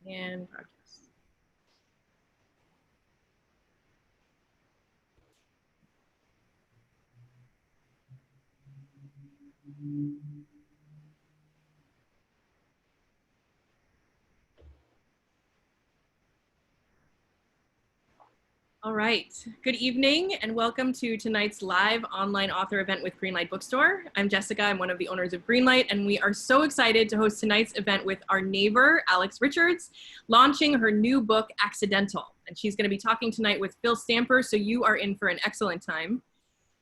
And broadcast. All right, good evening and welcome to tonight's live online author event with Greenlight Bookstore. I'm Jessica, I'm one of the owners of Greenlight, and we are so excited to host tonight's event with our neighbor, Alex Richards, launching her new book, Accidental. And she's gonna be talking tonight with Phil Stamper, so you are in for an excellent time.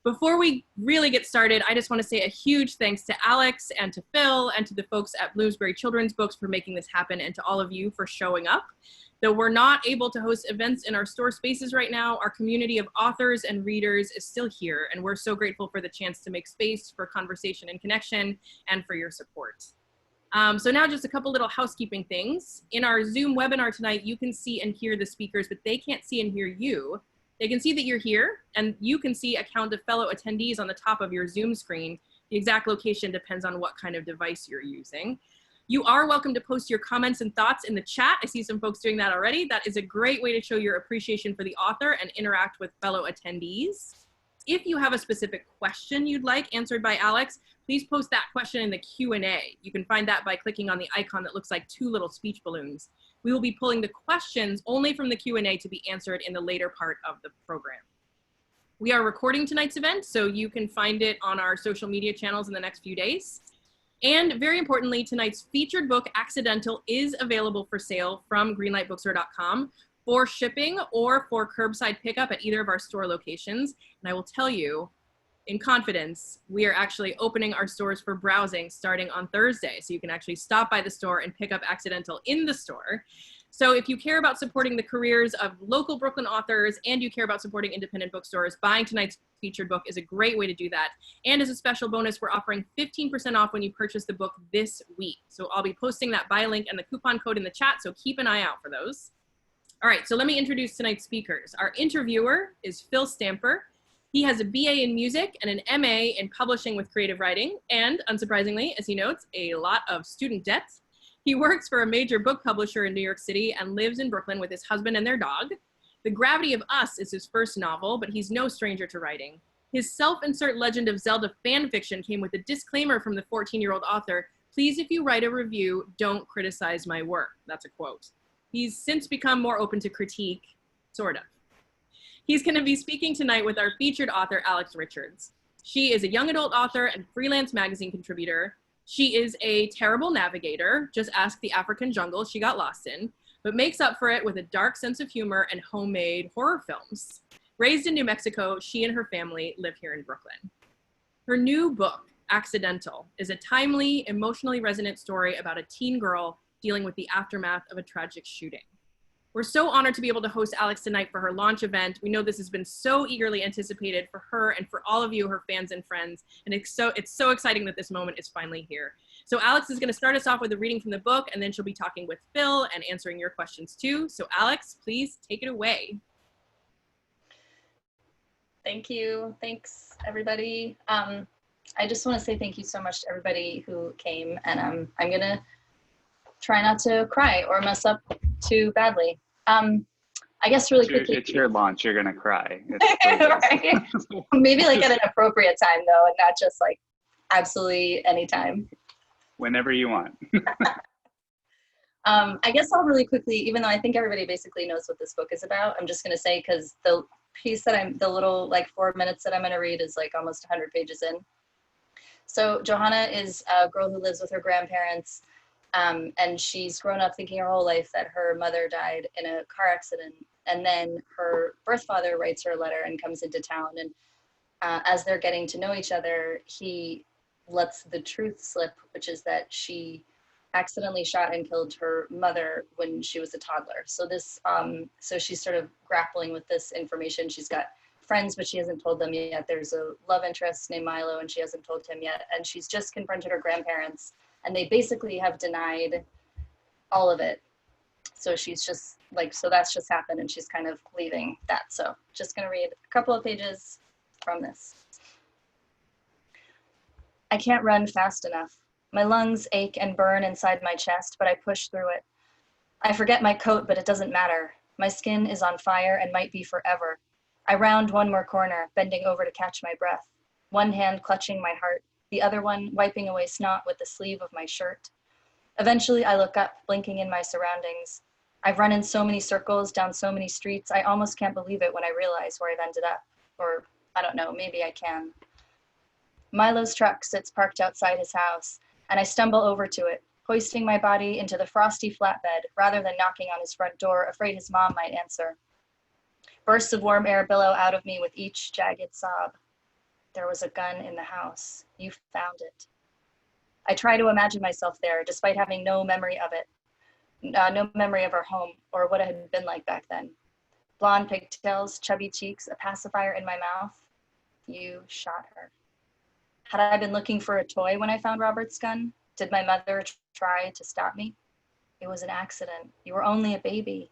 Before we really get started, I just want to say a huge thanks to Alex and to Phil and to the folks at Bloomsbury Children's Books for making this happen, and to all of you for showing up. Though we're not able to host events in our store spaces right now, our community of authors and readers is still here, and we're so grateful for the chance to make space for conversation and connection and for your support. So now just a couple little housekeeping things. In our Zoom webinar tonight, you can see and hear the speakers, but they can't see and hear you. They can see that you're here, and you can see a count of fellow attendees on the top of your Zoom screen. The exact location depends on what kind of device you're using. You are welcome to post your comments and thoughts in the chat. I see some folks doing that already. That is a great way to show your appreciation for the author and interact with fellow attendees. If you have a specific question you'd like answered by Alex, please post that question in the Q&A. You can find that by clicking on the icon that looks like two little speech balloons. We will be pulling the questions only from the Q&A to be answered in the later part of the program. We are recording tonight's event, so you can find it on our social media channels in the next few days. And very importantly, tonight's featured book, Accidental, is available for sale from greenlightbookstore.com for shipping or for curbside pickup at either of our store locations. And I will tell you, in confidence, we are actually opening our stores for browsing starting on Thursday. So you can actually stop by the store and pick up Accidental in the store. So if you care about supporting the careers of local Brooklyn authors and you care about supporting independent bookstores, buying tonight's featured book is a great way to do that. And as a special bonus, we're offering 15% off when you purchase the book this week. So I'll be posting that buy link and the coupon code in the chat, so keep an eye out for those. All right, so let me introduce tonight's speakers. Our interviewer is Phil Stamper. He has a BA in music and an MA in publishing with creative writing, and unsurprisingly, as he notes, a lot of student debt. He works for a major book publisher in New York City and lives in Brooklyn with his husband and their dog. The Gravity of Us is his first novel, but he's no stranger to writing. His self-insert Legend of Zelda fan fiction came with a disclaimer from the 14-year-old author, "Please, if you write a review, don't criticize my work." That's a quote. He's since become more open to critique, sort of. He's going to be speaking tonight with our featured author, Alex Richards. She is a young adult author and freelance magazine contributor. She is a terrible navigator, just ask the African jungle she got lost in, but makes up for it with a dark sense of humor and homemade horror films. Raised in New Mexico, she and her family live here in Brooklyn. Her new book, Accidental, is a timely, emotionally resonant story about a teen girl dealing with the aftermath of a tragic shooting. We're so honored to be able to host Alex tonight for her launch event. We know this has been so eagerly anticipated for her and for all of you, her fans and friends. And it's so exciting that this moment is finally here. So Alex is gonna start us off with a reading from the book, and then she'll be talking with Phil and answering your questions too. So Alex, please take it away. Thank you. Thanks, everybody. I just want to say thank you so much to everybody who came, and I'm gonna try not to cry or mess up too badly. I guess really quickly. It's your launch, you're gonna cry. Right? Maybe like at an appropriate time though, and not just like absolutely anytime. Whenever you want. I guess I'll really quickly, even though I think everybody basically knows what this book is about, I'm just gonna say, because the piece that the little like 4 minutes that I'm gonna read is like almost 100 pages in. So Johanna is a girl who lives with her grandparents. And she's grown up thinking her whole life that her mother died in a car accident. And then her birth father writes her a letter and comes into town. And as they're getting to know each other, he lets the truth slip, which is that she accidentally shot and killed her mother when she was a toddler. So this, so she's sort of grappling with this information. She's got friends, but she hasn't told them yet. There's a love interest named Milo, and she hasn't told him yet. And she's just confronted her grandparents, and they basically have denied all of it. So she's just like, so that's just happened, and she's kind of leaving that. So just gonna read a couple of pages from this. I can't run fast enough. My lungs ache and burn inside my chest, but I push through it. I forget my coat, but it doesn't matter. My skin is on fire and might be forever. I round one more corner, bending over to catch my breath, one hand clutching my heart, the other one wiping away snot with the sleeve of my shirt. Eventually, I look up, blinking in my surroundings. I've run in so many circles, down so many streets, I almost can't believe it when I realize where I've ended up. Or, I don't know, maybe I can. Milo's truck sits parked outside his house, and I stumble over to it, hoisting my body into the frosty flatbed rather than knocking on his front door, afraid his mom might answer. Bursts of warm air billow out of me with each jagged sob. There was a gun in the house. You found it. I try to imagine myself there, despite having no memory of it, no memory of our home or what it had been like back then. Blonde pigtails, chubby cheeks, a pacifier in my mouth. You shot her. Had I been looking for a toy when I found Robert's gun? Did my mother try to stop me? It was an accident. You were only a baby.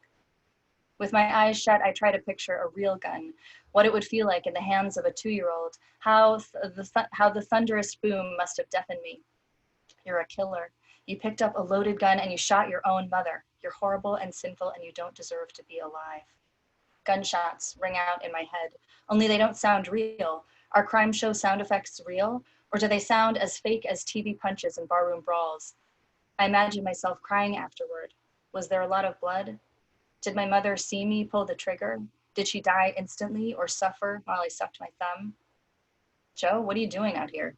With my eyes shut, I try to picture a real gun, what it would feel like in the hands of a 2-year-old, how the thunderous boom must have deafened me. You're a killer. You picked up a loaded gun and you shot your own mother. You're horrible and sinful and you don't deserve to be alive. Gunshots ring out in my head, only they don't sound real. Are crime show sound effects real? Or do they sound as fake as TV punches and barroom brawls? I imagine myself crying afterward. Was there a lot of blood? Did my mother see me pull the trigger? Did she die instantly or suffer while I sucked my thumb? Joe, what are you doing out here?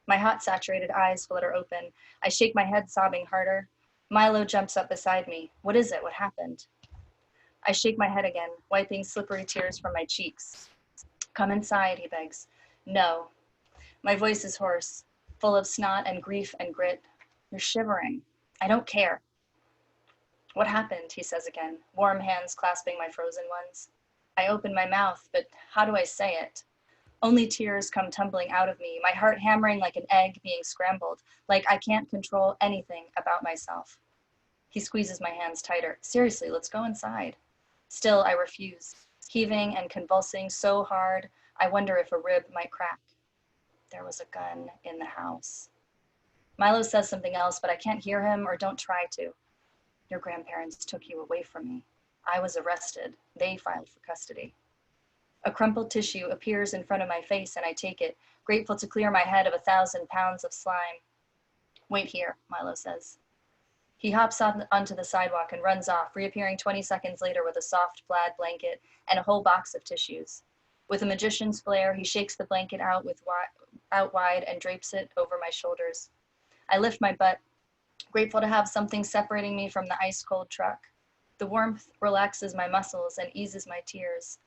My hot, saturated eyes flutter open. I shake my head, sobbing harder. Milo jumps up beside me. What is it? What happened? I shake my head again, wiping slippery tears from my cheeks. Come inside, he begs. No. My voice is hoarse, full of snot and grief and grit. You're shivering. I don't care. What happened? He says again, warm hands clasping my frozen ones. I open my mouth, but how do I say it? Only tears come tumbling out of me, my heart hammering like an egg being scrambled, like I can't control anything about myself. He squeezes my hands tighter. Seriously, let's go inside. Still, I refuse, heaving and convulsing so hard, I wonder if a rib might crack. There was a gun in the house. Milo says something else, but I can't hear him or don't try to. Your grandparents took you away from me. I was arrested. They filed for custody. A crumpled tissue appears in front of my face and I take it, grateful to clear my head of 1,000 pounds of slime. Wait here, Milo says. He hops onto the sidewalk and runs off, reappearing 20 seconds later with a soft plaid blanket and a whole box of tissues. With a magician's flair, he shakes the blanket out wide and drapes it over my shoulders. I lift my butt, grateful to have something separating me from the ice-cold truck. The warmth relaxes my muscles and eases my tears.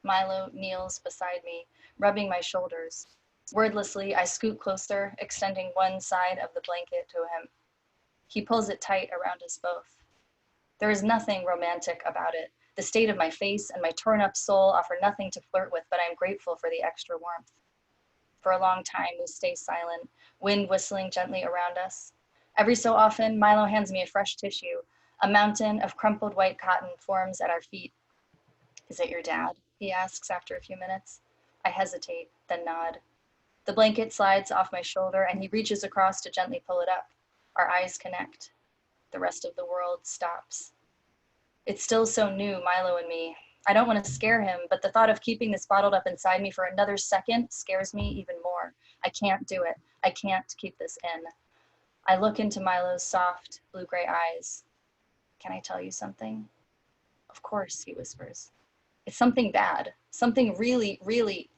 Milo kneels beside me, rubbing my shoulders. Wordlessly, I scoot closer, extending one side of the blanket to him. He pulls it tight around us both. There is nothing romantic about it. The state of my face and my torn-up soul offer nothing to flirt with, but I am grateful for the extra warmth. For a long time, we stay silent, wind whistling gently around us. Every so often, Milo hands me a fresh tissue. A mountain of crumpled white cotton forms at our feet. Is it your dad? He asks after a few minutes. I hesitate, then nod. The blanket slides off my shoulder and he reaches across to gently pull it up. Our eyes connect. The rest of the world stops. It's still so new, Milo and me. I don't want to scare him, but the thought of keeping this bottled up inside me for another second scares me even more. I can't do it. I can't keep this in. I look into Milo's soft, blue-gray eyes. Can I tell you something? Of course, he whispers. It's something bad. Something really, really.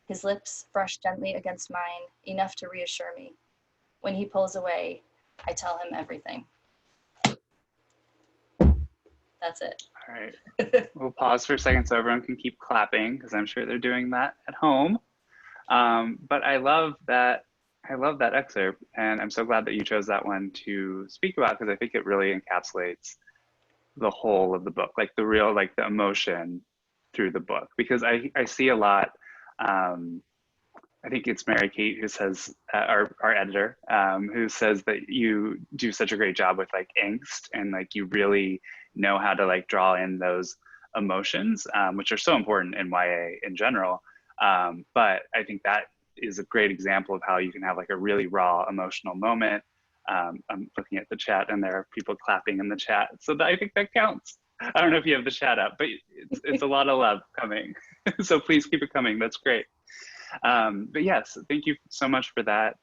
His lips brush gently against mine, enough to reassure me. When he pulls away, I tell him everything. That's it. All right. We'll pause for a second so everyone can keep clapping because I'm sure they're doing that at home. But I love that excerpt, and I'm so glad that you chose that one to speak about because I think it really encapsulates the whole of the book, like the real, like the emotion through the book. Because I see a lot. I think it's Mary Kate who says, our editor, who says that you do such a great job with like angst and like you really know how to like draw in those emotions, which are so important in YA in general. But I think that is a great example of how you can have like a really raw emotional moment I'm looking at the chat and there are people clapping in the chat. So I think that counts. I don't know if you have the chat up, but it's a lot of love coming. So please keep it coming. That's great. But yes, thank you so much for that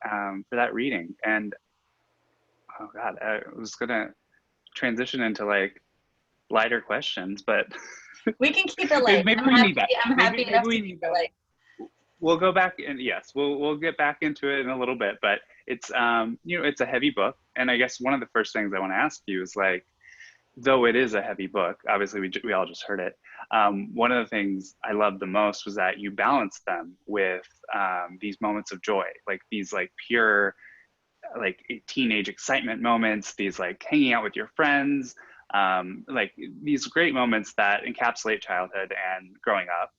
reading. And oh God, I was gonna transition into like lighter questions, but we can keep it light. maybe we need that. I'm happy enough to keep it light. We'll go back and yes, we'll get back into it in a little bit, but it's you know, it's a heavy book. And I guess one of the first things I want to ask you is like, though it is a heavy book, obviously we all just heard it. One of the things I loved the most was that you balanced them with these moments of joy, like these like pure, like teenage excitement moments, these like hanging out with your friends, like these great moments that encapsulate childhood and growing up.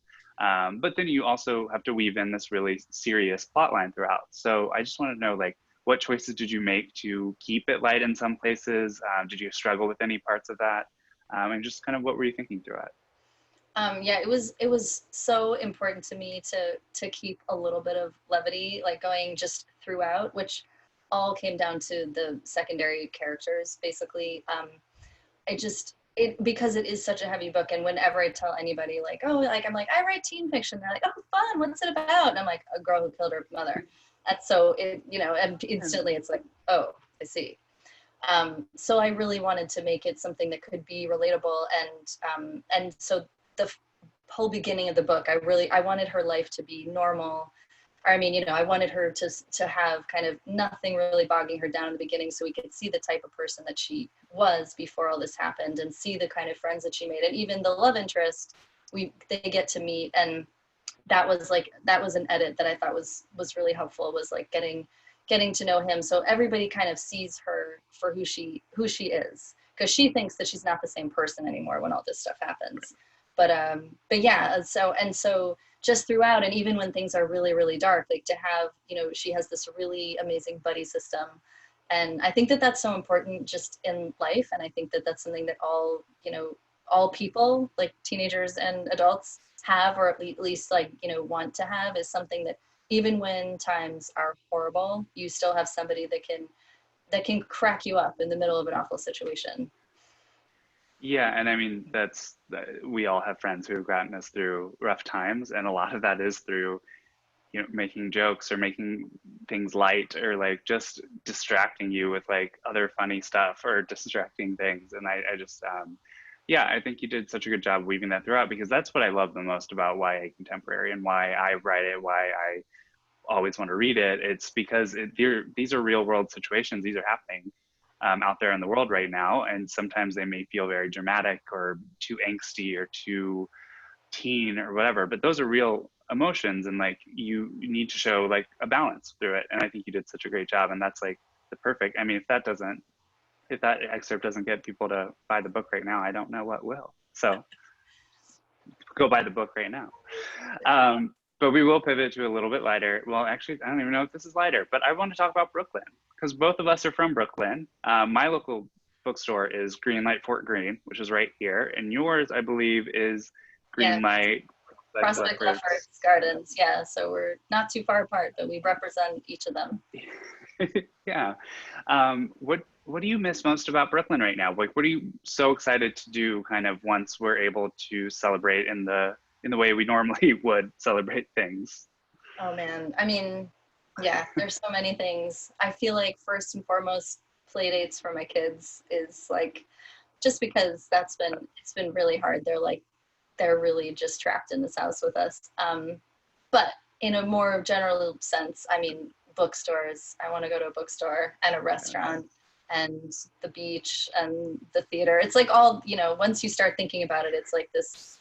But then you also have to weave in this really serious plot line throughout. So I just want to know, like, what choices did you make to keep it light in some places? Did you struggle with any parts of that? And just kind of what were you thinking through it? Yeah, it was so important to me to keep a little bit of levity, like going just throughout, which all came down to the secondary characters, basically. Because it is such a heavy book, and whenever I tell anybody like, oh, like I'm like, I write teen fiction, they're like, oh, fun, what's it about? And I'm like, a girl who killed her mother. That's so it, you know, and instantly it's like, oh, I see. So I really wanted to make it something that could be relatable, and so the whole beginning of the book, I wanted her life to be normal. I mean, you know, I wanted her to have kind of nothing really bogging her down in the beginning, so we could see the type of person that she was before all this happened, and see the kind of friends that she made, and even the love interest they get to meet. And that was an edit that I thought was really helpful, was like getting to know him, so everybody kind of sees her for who she is, because she thinks that she's not the same person anymore when all this stuff happens. But yeah, so just throughout, and even when things are really, really dark, like to have, you know, she has this really amazing buddy system. And I think that that's so important just in life. And I think that that's something that all people, like teenagers and adults, have, or at least like, you know, want to have, is something that even when times are horrible, you still have somebody that can crack you up in the middle of an awful situation. Yeah, and I mean, we all have friends who have gotten us through rough times, and a lot of that is through, you know, making jokes or making things light, or like just distracting you with like other funny stuff or distracting things. And I just, yeah, I think you did such a good job weaving that throughout, because that's what I love the most about YA contemporary and why I write it, why I always want to read it. It's because these are real world situations. These are happening out there in the world right now. And sometimes they may feel very dramatic or too angsty or too teen or whatever, but those are real emotions, and like you need to show like a balance through it. And I think you did such a great job. And that's like the perfect, I mean, if that excerpt doesn't get people to buy the book right now, I don't know what will. So go buy the book right now. But we will pivot to a little bit lighter. Well, actually, I don't even know if this is lighter, but I want to talk about Brooklyn, because both of us are from Brooklyn. My local bookstore is Greenlight Fort Greene, which is right here. And yours, I believe, is Greenlight Prospect Lefferts Gardens. Yeah, so we're not too far apart, but we represent each of them. Yeah. What do you miss most about Brooklyn right now? Like, what are you so excited to do kind of once we're able to celebrate in the way we normally would celebrate things? Oh man, I mean, yeah, there's so many things. I feel like first and foremost, play dates for my kids is like, just because it's been really hard. They're really just trapped in this house with us. But in a more general sense, I mean, bookstores. I want to go to a bookstore and a restaurant and the beach and the theater. It's like all, you know, once you start thinking about it, it's like this,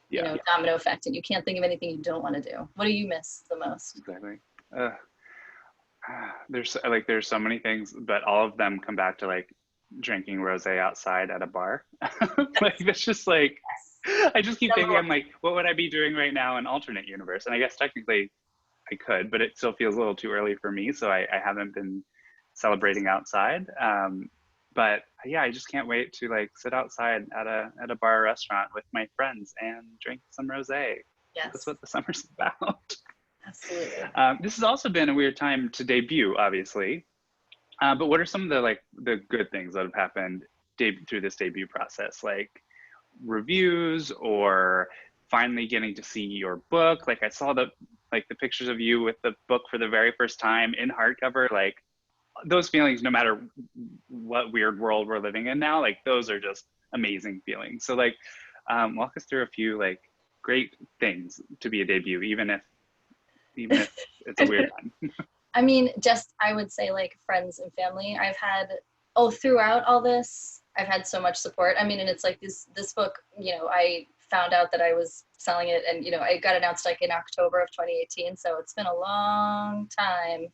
you know, domino effect, and you can't think of anything you don't want to do. What do you miss the most? Exactly. There's so many things, but all of them come back to like drinking rosé outside at a bar. Like that's just like, I just keep thinking, I'm like, what would I be doing right now in alternate universe? And I guess technically I could, but it still feels a little too early for me. So I haven't been celebrating outside. But yeah, I just can't wait to like sit outside at a bar or restaurant with my friends and drink some rosé. Yes. That's what the summer's about. Absolutely. This has also been a weird time to debut, obviously. But what are some of the good things that have happened through this debut process? Like reviews or finally getting to see your book? Like I saw the pictures of you with the book for the very first time in hardcover. Like those feelings, no matter what weird world we're living in now, like those are just amazing feelings. So like walk us through a few like great things to be a debut, even if it's a weird time. I mean, just, I would say like friends and family. I've had, throughout all this, I've had so much support. I mean, and it's like this book, I found out that I was selling it and, it got announced like in October of 2018. So it's been a long time.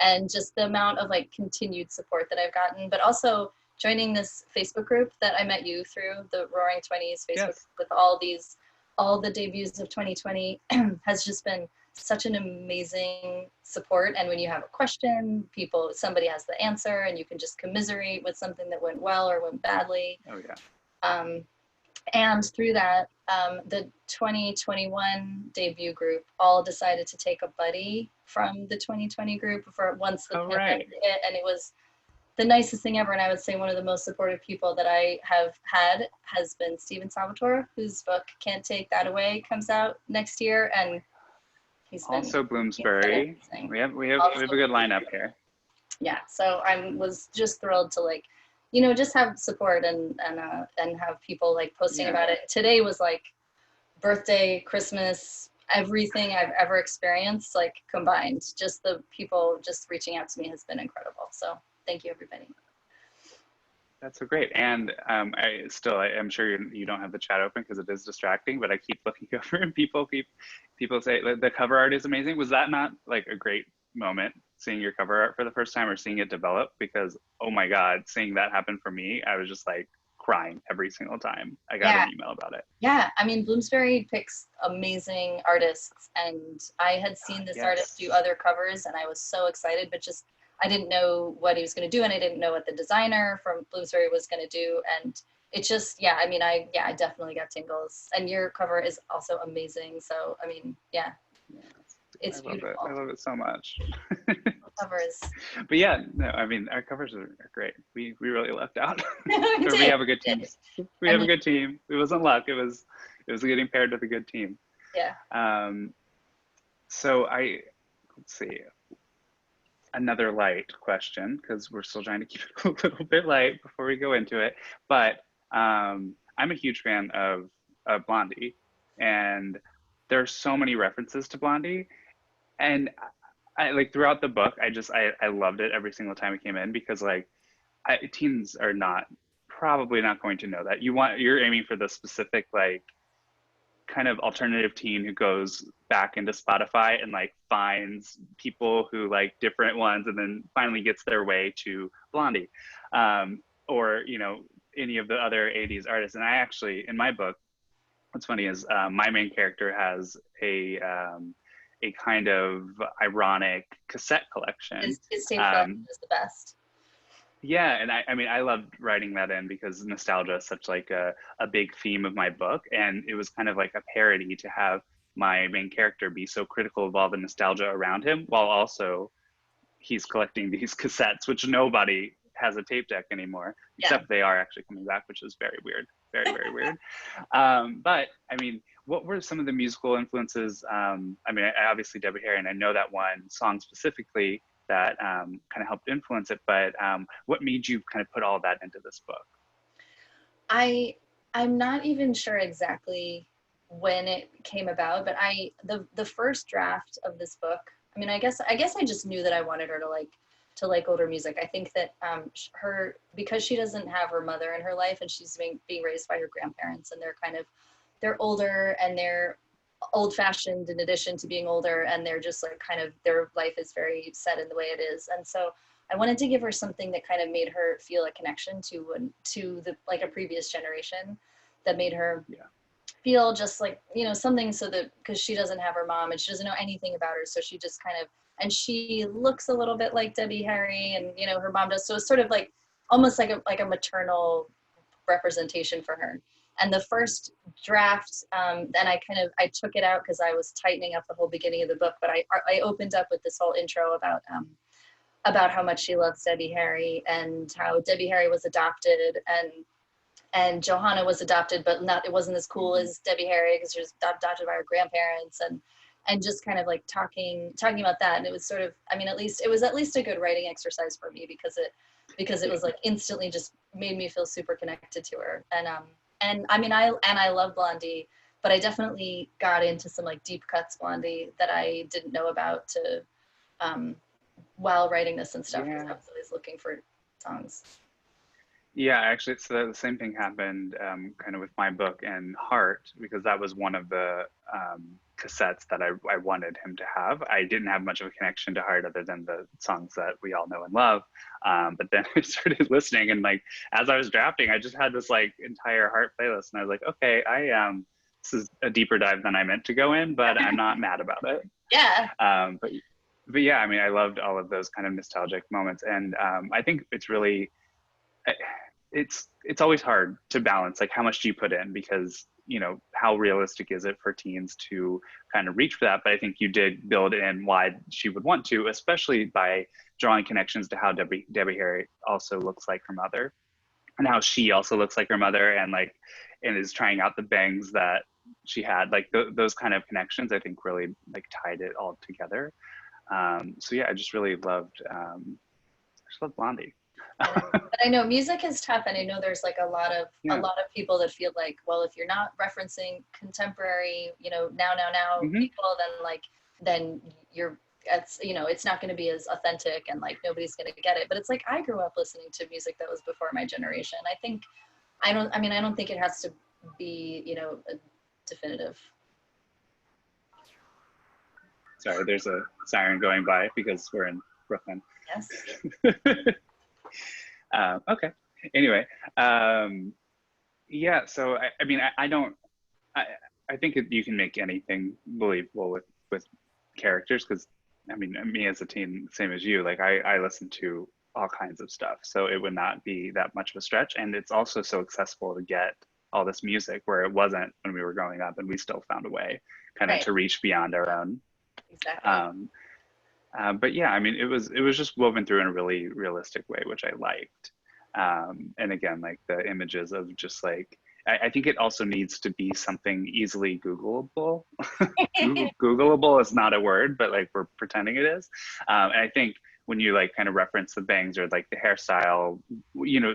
And just the amount of like continued support that I've gotten, but also joining this Facebook group that I met you through, the Roaring 20s Facebook Yes. with all the debuts of 2020 has just been such an amazing support. And when you have a question, somebody has the answer and you can just commiserate with something that went well or went badly. Oh yeah. And through that, the 2021 debut group all decided to take a buddy from the 2020 group for once the pandemic hit, and it was the nicest thing ever. And I would say one of the most supportive people that I have had has been Stephen Salvatore, whose book Can't Take That Away comes out next year, and he's been also Bloomsbury. We have a good lineup here. Yeah, so I was just thrilled to like, just have support and have people like posting about it. Today was like birthday, Christmas, everything I've ever experienced, like combined. Just the people just reaching out to me has been incredible. So thank you, everybody. That's so great. And I'm sure you don't have the chat open because it is distracting, but I keep looking over and people say the cover art is amazing. Was that not like a great moment seeing your cover art for the first time or seeing it develop? Because, oh my God, seeing that happen for me, I was just like crying every single time I got an email about it. Yeah, I mean, Bloomsbury picks amazing artists, and I had seen this artist do other covers and I was so excited, but just I didn't know what he was going to do, and I didn't know what the designer from Bloomsbury was going to do. And it just, I definitely got tingles. And your cover is also amazing. So, I mean, it's beautiful. I love it so much. Covers. But yeah, no, I mean, our covers are great. We really lucked out. We have a good team. We have a good team. It wasn't luck. It was getting paired with a good team. Yeah. So let's see. Another light question, because we're still trying to keep it a little bit light before we go into it. But I'm a huge fan of Blondie, and there's so many references to Blondie, and I like throughout the book, I loved it every single time it came in because like teens are probably not going to know that. You're aiming for the specific like kind of alternative teen who goes back into Spotify and like finds people who like different ones and then finally gets their way to Blondie, or any of the other 80s artists. And I actually, in my book, what's funny is my main character has a kind of ironic cassette collection. His tape collection is the best. Yeah, and I mean, I loved writing that in because nostalgia is such like a big theme of my book, and it was kind of like a parody to have my main character be so critical of all the nostalgia around him, while also he's collecting these cassettes, which nobody has a tape deck anymore, except they are actually coming back, which is very weird, very, very weird. But I mean, what were some of the musical influences? I mean, obviously Debbie Harry, and I know that one song specifically that kind of helped influence it, but what made you kind of put all that into this book? I'm not even sure exactly when it came about, but the first draft of this book, I mean, I guess I just knew that I wanted her to like older music. I think that because she doesn't have her mother in her life and she's being raised by her grandparents, and they're older and they're old fashioned in addition to being older, and they're just like kind of, their life is very set in the way it is. And so I wanted to give her something that kind of made her feel a connection to the like a previous generation, that made her feel just like, something, so that, because she doesn't have her mom and she doesn't know anything about her, so she just kind of, and she looks a little bit like Debbie Harry, and her mom does, so it's sort of like almost like a maternal representation for her. And the first draft, then I took it out because I was tightening up the whole beginning of the book, but I opened up with this whole intro about about how much she loves Debbie Harry and how Debbie Harry was adopted, and Johanna was adopted, but it wasn't as cool as Debbie Harry because she was adopted by her grandparents, and just kind of like talking about that. And it was sort of, I mean, it was at least a good writing exercise for me because it was like instantly just made me feel super connected to her. And I mean, I love Blondie, but I definitely got into some like deep cuts Blondie that I didn't know about while writing this and stuff, because I was always looking for songs. Yeah, actually, so the same thing happened kind of with my book and Heart, because that was one of the cassettes that I wanted him to have. I didn't have much of a connection to Heart other than the songs that we all know and love. But then I started listening, and like as I was drafting, I just had this like entire Heart playlist, and I was like, okay, this is a deeper dive than I meant to go in, but I'm not mad about it. Yeah. But yeah, I mean, I loved all of those kind of nostalgic moments, and I think it's really. It's always hard to balance, like how much do you put in, because you know how realistic is it for teens to kind of reach for that. But I think you did build in why she would want to, especially by drawing connections to how Debbie Harry also looks like her mother, and how she also looks like her mother, and is trying out the bangs that she had, like those kind of connections I think really like tied it all together. So yeah, I just really loved Blondie. But I know music is tough, and I know there's like a lot of people that feel like, well, if you're not referencing contemporary, you know, now people, then you're, it's not going to be as authentic, and like nobody's going to get it. But it's like, I grew up listening to music that was before my generation. I don't think it has to be, you know, a definitive. Sorry, there's a siren going by because we're in Brooklyn. Yes. Okay. Anyway, yeah. So I think you can make anything believable with characters, because I mean, me as a teen, same as you, like I listen to all kinds of stuff, so it would not be that much of a stretch. And it's also so accessible to get all this music where it wasn't when we were growing up, and we still found a way kind of to reach beyond our own. Exactly. But yeah, I mean, it was just woven through in a really realistic way, which I liked. And again, like the images of just like, I think it also needs to be something easily Googleable. Googleable is not a word, but like we're pretending it is. And I think when you like kind of reference the bangs or like the hairstyle, you know,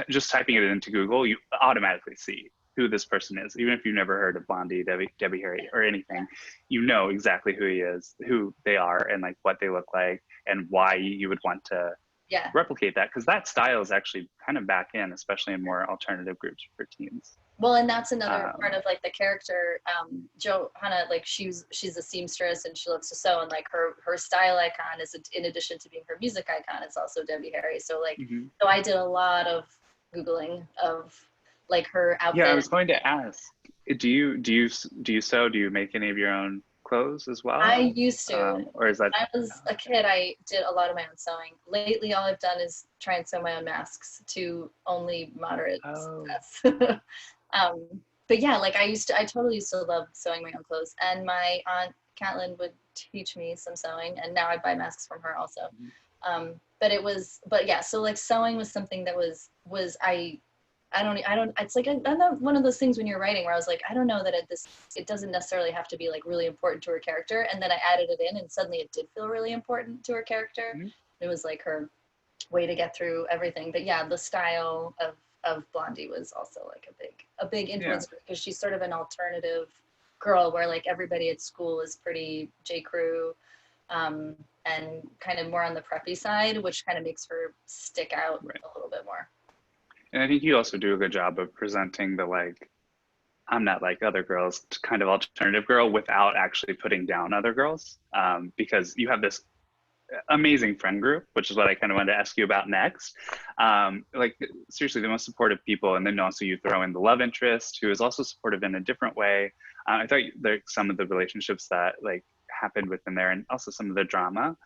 just typing it into Google, you automatically see who this person is. Even if you've never heard of Blondie, Debbie Harry, or anything, you know exactly who he is, who they are, and like what they look like, and why you would want to replicate that, because that style is actually kind of back in, especially in more alternative groups for teens. Well, and that's another part of like the character, Johanna, like she's a seamstress and she loves to sew, and like her style icon is, in addition to being her music icon, it's also Debbie Harry. So like, so I did a lot of Googling of like her outfit. Yeah, I was going to ask, do you sew? Do you make any of your own clothes as well? I used to. Or is that? When I was a kid, I did a lot of my own sewing. Lately, all I've done is try and sew my own masks to only moderate success. But yeah, like I totally used to love sewing my own clothes, and my aunt Caitlin would teach me some sewing, and now I buy masks from her also. But yeah, so like sewing was something that was I don't, it's like, one of those things when you're writing where I was like, I don't know that it doesn't necessarily have to be like really important to her character. And then I added it in, and suddenly it did feel really important to her character. Mm-hmm. It was like her way to get through everything. But yeah, the style of Blondie was also like a big influence, because she's sort of an alternative girl where like everybody at school is pretty J. Crew, and kind of more on the preppy side, which kind of makes her stick out a little bit more. And I think you also do a good job of presenting the like, I'm not like other girls kind of alternative girl without actually putting down other girls, because you have this amazing friend group, which is what I kind of wanted to ask you about next. Like seriously, the most supportive people, and then also you throw in the love interest who is also supportive in a different way. I thought some of the relationships that like happened within there, and also some of the drama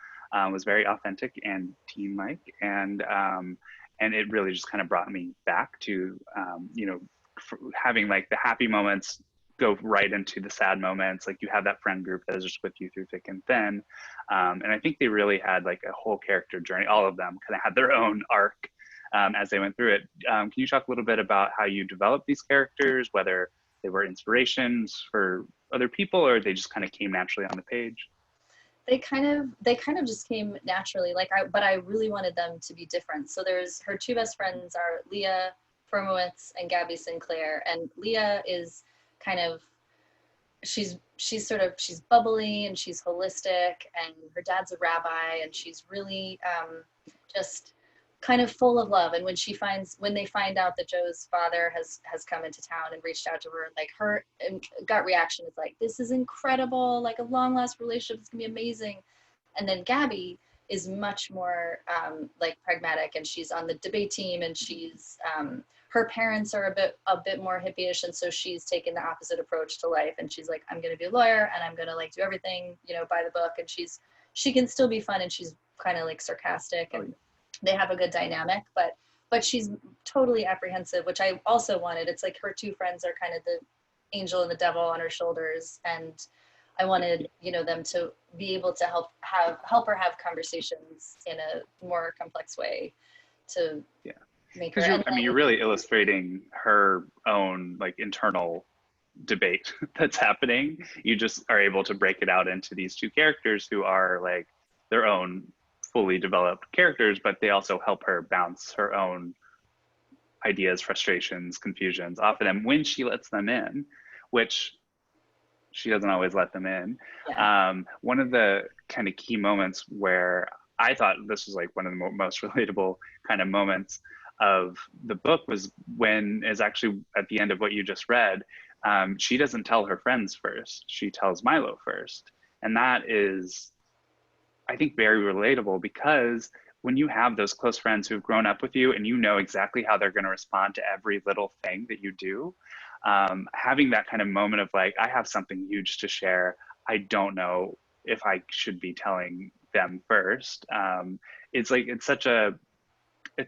was very authentic and teen-like, and it really just kind of brought me back to, you know, having like the happy moments go right into the sad moments. Like you have that friend group that is just with you through thick and thin. And I think they really had like a whole character journey. All of them kind of had their own arc as they went through it. Can you talk a little bit about how you developed these characters, whether they were inspirations for other people or they just kind of came naturally on the page? They kind of just came naturally. But I really wanted them to be different. So there's her two best friends are Leah Firmowitz and Gabby Sinclair. And Leah is kind of, she's bubbly and she's holistic, and her dad's a rabbi, and she's really just kind of full of love. And when they find out that Joe's father has come into town and reached out to her, like her gut reaction is like, this is incredible, like a long last relationship, it's gonna be amazing. And then Gabby is much more like pragmatic, and she's on the debate team, and she's her parents are a bit more hippie-ish, and so she's taken the opposite approach to life, and she's like, I'm gonna be a lawyer and I'm gonna like do everything, you know, by the book. And she can still be fun, and she's kind of like sarcastic, and they have a good dynamic, but she's totally apprehensive, which I also wanted. It's like her two friends are kind of the angel and the devil on her shoulders, and I wanted, you know, them to be able to help her have conversations in a more complex way to make her. I mean, you're really illustrating her own like internal debate that's happening. You just are able to break it out into these two characters who are like their own fully developed characters, but they also help her bounce her own ideas, frustrations, confusions off of them when she lets them in, which she doesn't always let them in. Yeah. One of the kind of key moments where I thought this was like one of the most relatable kind of moments of the book was when is actually at the end of what you just read. She doesn't tell her friends first. She tells Milo first. And that is, I think, very relatable, because when you have those close friends who've grown up with you and you know exactly how they're going to respond to every little thing that you do, having that kind of moment of like, I have something huge to share, I don't know if I should be telling them first. It's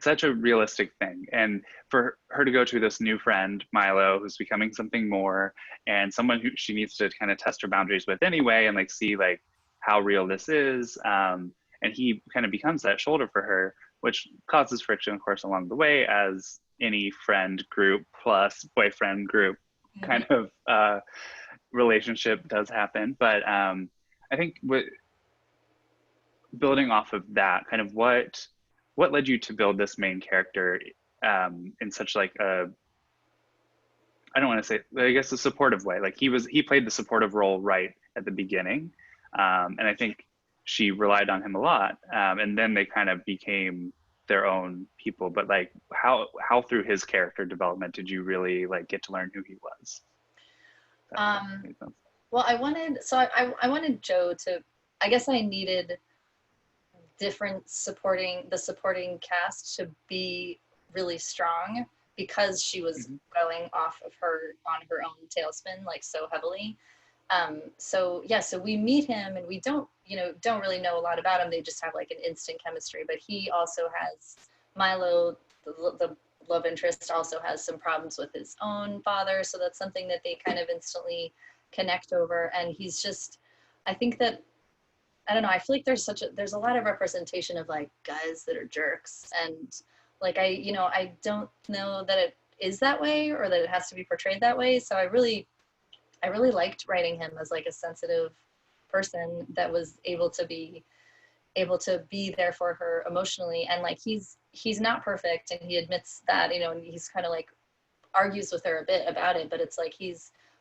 such a realistic thing. And for her to go to this new friend, Milo, who's becoming something more, and someone who she needs to kind of test her boundaries with anyway, and like see like how real this is. And he kind of becomes that shoulder for her, which causes friction, of course, along the way, as any friend group plus boyfriend group kind of relationship does happen. But I think building off of that, kind of what led you to build this main character in such like a, I don't want to say, I guess, a supportive way. Like he played the supportive role right at the beginning. And I think she relied on him a lot. And then they kind of became their own people. But like how through his character development did you really like get to learn who he was? Well, I wanted Joe to, I guess I needed the supporting cast to be really strong, because she was going off of on her own tailspin like so heavily. So we meet him, and we don't really know a lot about him. They just have like an instant chemistry, but he also has, Milo, the love interest, also has some problems with his own father. So that's something that they kind of instantly connect over. And he's just, I think that, I don't know, I feel like there's a lot of representation of like guys that are jerks. And like, I don't know that it is that way, or that it has to be portrayed that way. So I really liked writing him as like a sensitive person that was able to be there for her emotionally. And like, he's not perfect, and he admits that, and he's kind of like argues with her a bit about it, but it's like he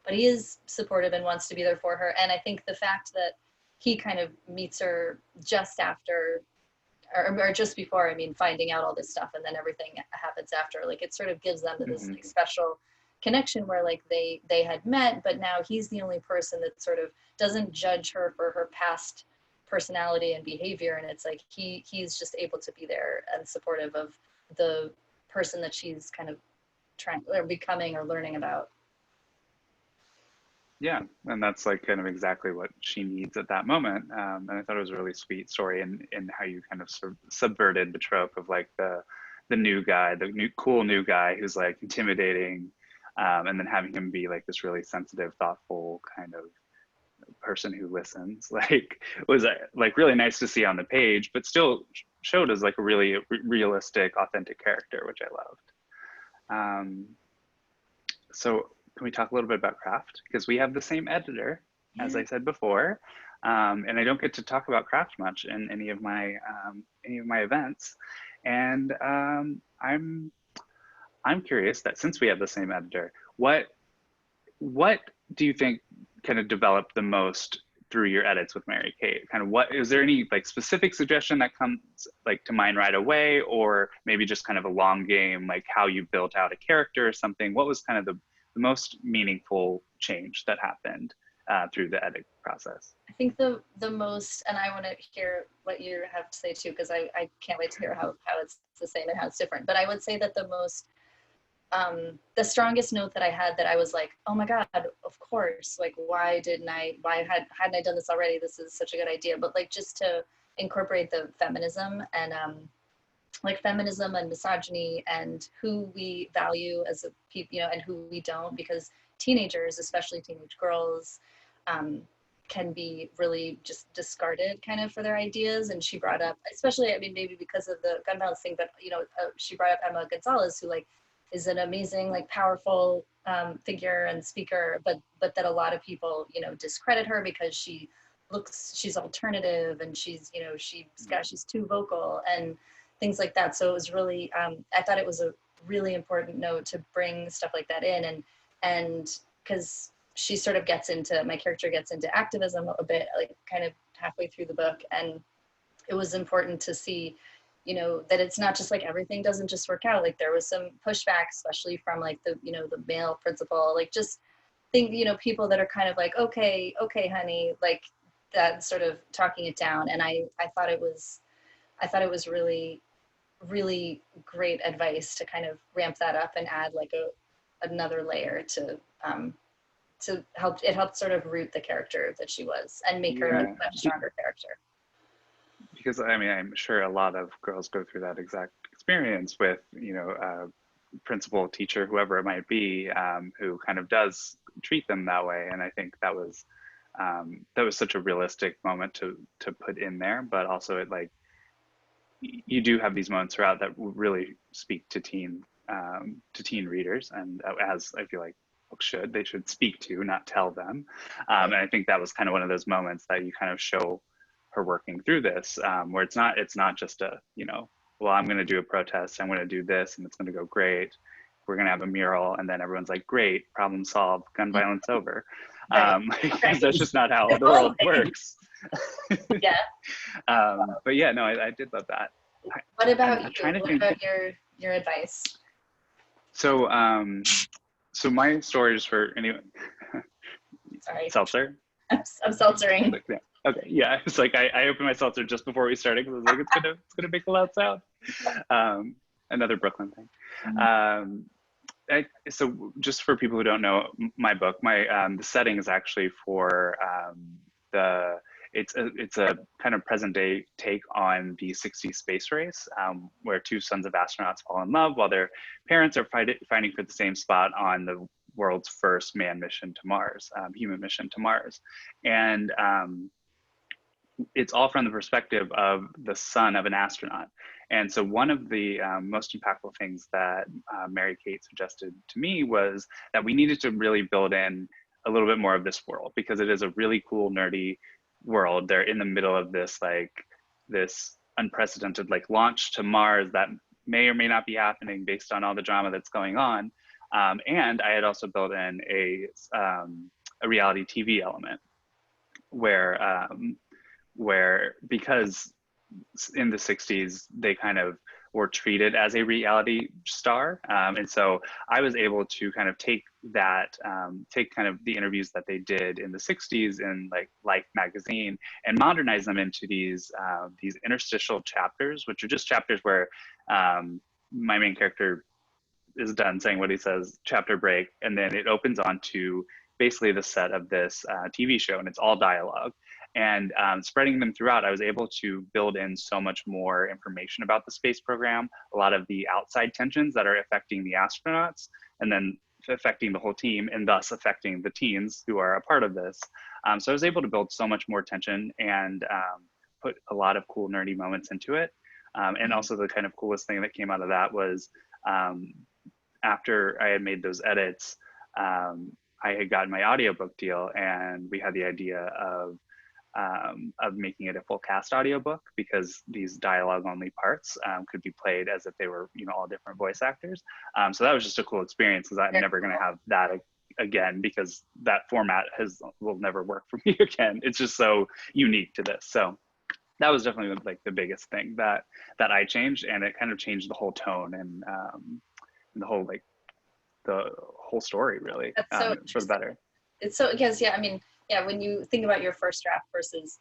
is supportive and wants to be there for her. And I think the fact that he kind of meets her just after, or just before, finding out all this stuff, and then everything happens after, like it sort of gives them this like special connection where like they had met, but now he's the only person that sort of doesn't judge her for her past personality and behavior. And it's like he's just able to be there and supportive of the person that she's kind of trying or becoming or learning about. Yeah, and that's like kind of exactly what she needs at that moment. And I thought it was a really sweet story in how you kind of subverted the trope of like the new guy, the cool new guy who's like intimidating, and then having him be like this really sensitive, thoughtful kind of person who listens, like was like really nice to see on the page, but still showed as like a really realistic, authentic character, which I loved. So can we talk a little bit about craft? Because we have the same editor, as I said before, and I don't get to talk about craft much in any of my events. And I'm curious that since we have the same editor, what do you think kind of developed the most through your edits with Mary Kate? Kind of what, is there any like specific suggestion that comes like to mind right away, or maybe just kind of a long game, like how you built out a character or something? What was kind of the most meaningful change that happened through the edit process? I think the most, and I want to hear what you have to say too, because I can't wait to hear how it's the same and how it's different. But I would say that the most, the strongest note that I had that I was like, oh my God, of course, like hadn't I done this already? This is such a good idea. But like just to incorporate the feminism and like feminism and misogyny and who we value as a people, and who we don't, because teenagers, especially teenage girls, can be really just discarded kind of for their ideas. And she brought up, especially, I mean, maybe because of the gun violence thing, but she brought up Emma Gonzalez, who like is an amazing, like powerful figure and speaker, but that a lot of people, discredit her because she's alternative and she's too vocal and things like that. So it was really, I thought it was a really important note to bring stuff like that in, and because she sort of my character gets into activism a bit, like kind of halfway through the book, and it was important to see, that it's not just like everything doesn't just work out. Like there was some pushback, especially from like the male principal, like just people that are kind of like, okay, honey, like that, sort of talking it down. And I thought it was really, really great advice to kind of ramp that up and add like another layer to help. It helped sort of root the character that she was and make her a much stronger character. Because I mean, I'm sure a lot of girls go through that exact experience with, principal, teacher, whoever it might be, who kind of does treat them that way. And I think that was such a realistic moment to put in there, but also it like, you do have these moments throughout that really speak to teen readers, and as I feel like books they should speak to, not tell them. And I think that was kind of one of those moments that you kind of show her working through this, where it's not just a, well, I'm going to do a protest, I'm going to do this, and it's going to go great. We're going to have a mural, and then everyone's like, great, problem solved, gun violence over. Because that's just not how the world works. Yeah. But yeah, no, I did love that. What about you? What about your advice? So, so my story is for anyone. Sorry. Seltzer? I'm seltzering. Yeah. Okay, yeah, it's like I opened my seltzer just before we started because I was like, it's gonna make a loud sound. Another Brooklyn thing. So just for people who don't know my book, the setting is actually for it's a kind of present day take on the 60s space race, where two sons of astronauts fall in love while their parents are fighting for the same spot on the world's first manned mission to Mars, human mission to Mars. And it's all from the perspective of the son of an astronaut. And so one of the most impactful things that Mary Kate suggested to me was that we needed to really build in a little bit more of this world, because it is a really cool, nerdy world. They're in the middle of this, like this unprecedented like launch to Mars that may or may not be happening based on all the drama that's going on. And I had also built in a reality TV element where because in the 60s they kind of were treated as a reality star, and so I was able to kind of take that take kind of the interviews that they did in the 60s in like Life magazine and modernize them into these interstitial chapters, which are just chapters where my main character is done saying what he says, chapter break, and then it opens onto basically the set of this TV show, and it's all dialogue. And spreading them throughout, I was able to build in so much more information about the space program, a lot of the outside tensions that are affecting the astronauts, and then affecting the whole team and thus affecting the teens who are a part of this. So I was able to build so much more tension and put a lot of cool nerdy moments into it. And also the kind of coolest thing that came out of that was after I had made those edits, I had gotten my audiobook deal, and we had the idea of making it a full cast audiobook, because these dialogue only parts could be played as if they were, you know, all different voice actors. So that was just a cool experience, because I'm never going to have that again, because that format will never work for me again. It's just so unique to this. So that was definitely like the biggest thing that I changed, and it kind of changed the whole tone and the whole story, really. That's so for the better. It's so, because yeah, I mean, yeah, when you think about your first draft versus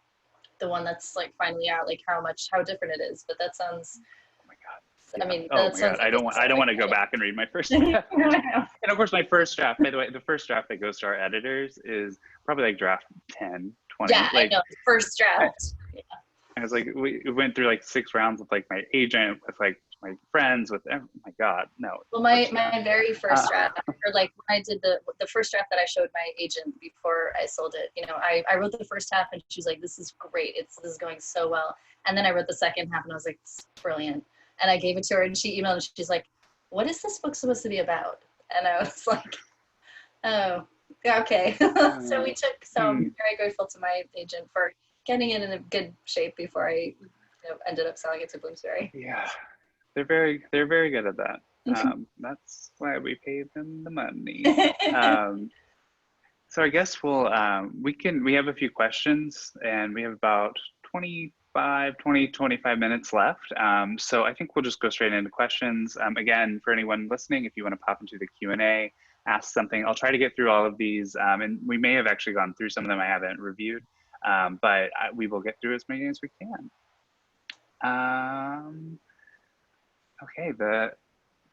the one that's like finally out, like how different it is. But that sounds, oh my god, yeah. I mean, oh my god, I don't want to go back and read my first draft. And of course my first draft, by the way, the first draft that goes to our editors is probably like draft 10, 20. Yeah, like, I know, first draft. I was like, we went through like 6 rounds with like my agent, with like my friends, with, oh my god, no. Well, my very first draft, or like when I did the first draft that I showed my agent before I sold it, you know, I wrote the first half and she's like, this is great, this is going so well. And then I wrote the second half and I was like, it's brilliant. And I gave it to her and she emailed and she's like, what is this book supposed to be about? And I was like, oh, okay. So I'm very grateful to my agent for getting it in a good shape before I ended up selling it to Bloomsbury. Yeah. They're very good at that. That's why we pay them the money. So I guess we have a few questions, and we have about 25 minutes left. So I think we'll just go straight into questions. Again, for anyone listening, if you want to pop into the Q&A, ask something. I'll try to get through all of these, and we may have actually gone through some of them I haven't reviewed, but we will get through as many as we can. Okay, the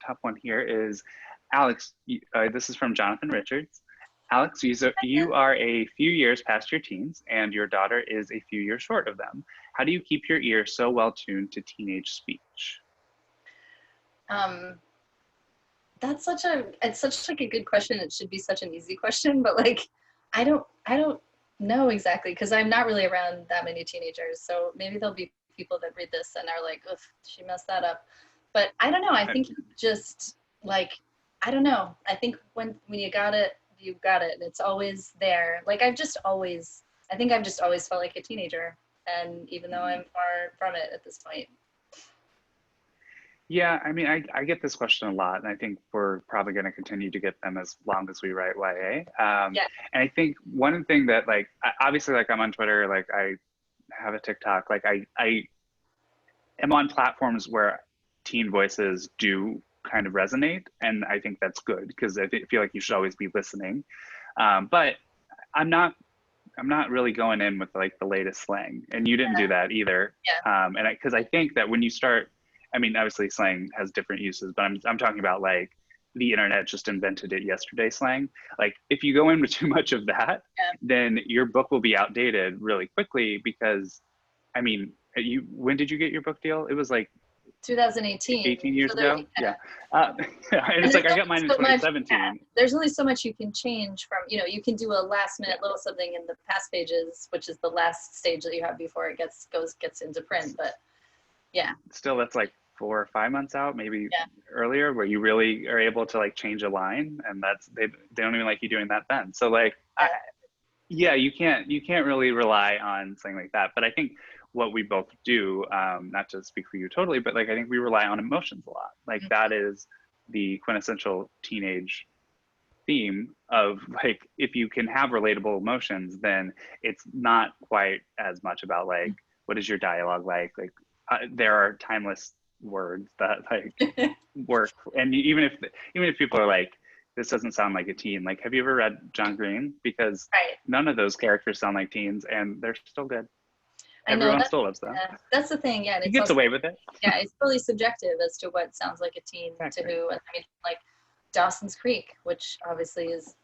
top one here is Alex. This is from Jonathan Richards. Alex, you are a few years past your teens, and your daughter is a few years short of them. How do you keep your ear so well tuned to teenage speech? It's such like a good question. It should be such an easy question, but like, I don't know exactly, because I'm not really around that many teenagers. So maybe there'll be people that read this and are like, oof, she messed that up. But I don't know. I think just like, I don't know. I think when you got it, you got it. It's always there. Like I think I've just always felt like a teenager. And even though I'm far from it at this point. Yeah, I mean, I get this question a lot, and I think we're probably going to continue to get them as long as we write YA. Yeah. And I think one thing that, like, obviously, like, I'm on Twitter, like, I have a TikTok, like, I am on platforms where teen voices do kind of resonate, and I think that's good, because I feel like you should always be listening. But I'm not really going in with like the latest slang, and you didn't do that either. Yeah. And because I think that when you start, I mean, obviously slang has different uses, but I'm talking about like the internet just invented it yesterday slang. Like if you go in with too much of that, then your book will be outdated really quickly, because I mean, when did you get your book deal? It was like 2018. 18 years ago? Yeah. And it's like, I got mine in 2017. There's only so much you can change from, you can do a last minute little something in the past pages, which is the last stage that you have before it gets into print. But yeah. Still, that's like 4 or 5 months out, maybe earlier, where you really are able to like change a line, and they don't even like you doing that then. So like, you can't really rely on something like that. But I think what we both do, not to speak for you totally, but like, I think we rely on emotions a lot. Like that is the quintessential teenage theme of like, if you can have relatable emotions, then it's not quite as much about like, what is your dialogue like? Like there are timeless words that like work. And even if people are like, this doesn't sound like a teen, like, have you ever read John Green? Because none of those characters sound like teens, and they're still good. Everyone still loves them. That's the thing. Yeah, he gets away with it. Yeah, it's really subjective as to what sounds like a teen to who. And I mean, like Dawson's Creek, which obviously is